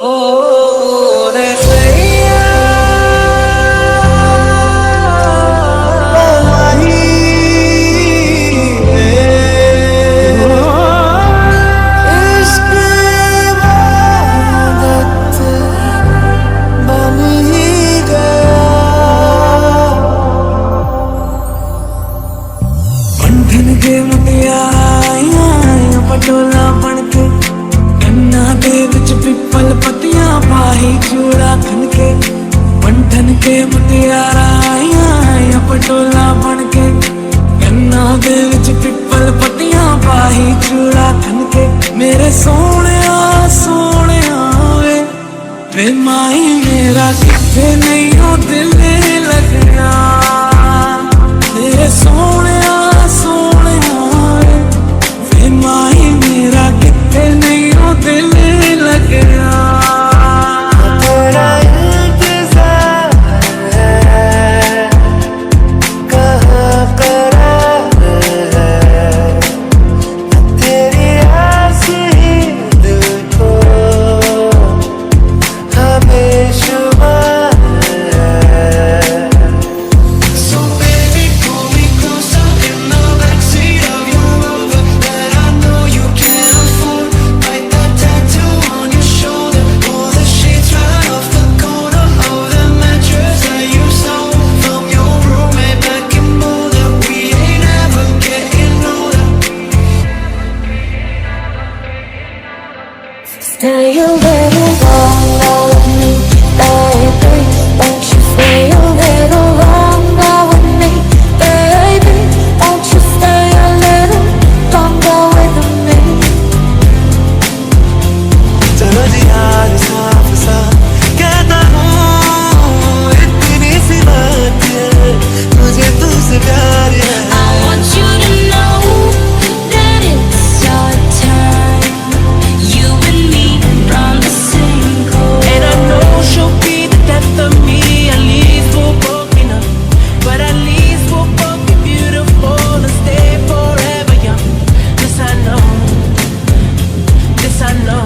ओ रे सैया के मुटियां पटोला बनके कन्ना दे विच पिपल पत्तियां पाही चूड़ा खनके पंठन के मुटियारा आया पटोला बनके कन्ना दे विच पिपल पत्तियां पाही चूड़ा खनके मेरे सोहणिया सोहणिया वे माई मेरा किथे नहीं हो दिल लगना तेरे सोहणिया माही मेरा कितने नहीं हो दिल लग रहा तेरा इंतजार है कहाँ करार है तेरी आस ही दिल को हमें शुमार है So baby call me closer in the backseat of your Rover that I know you can't afford. Bite that tattoo on your shoulder. Pull the sheets right off the corner of the mattress that you stole from your roommate back in Boulder. We ain't ever getting older. Stay a little longer with me, baby. Won't you stay a little longer with me, baby? Won't you stay a little longer with me? चलो जी आज साफ साफ कहता हूँ इतनी सी बात है मुझे तुझसे प्यार है I want you to know that it's your turn. You and me from the same coast. And I know she'll be the death of me. At least we're broken up, but at least we'll both be beautiful and stay forever young. This I know, this I know.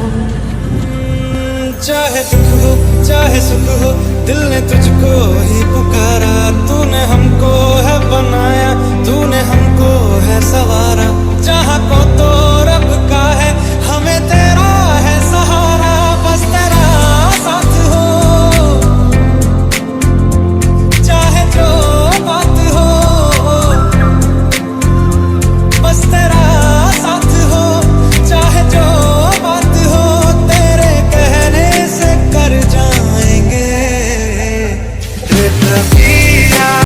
चाहे दुख हो चाहे सुख हो दिल ने तुझको ही पुकारा तूने हमको है बनाया तूने हमको है सवारा चाहा को तो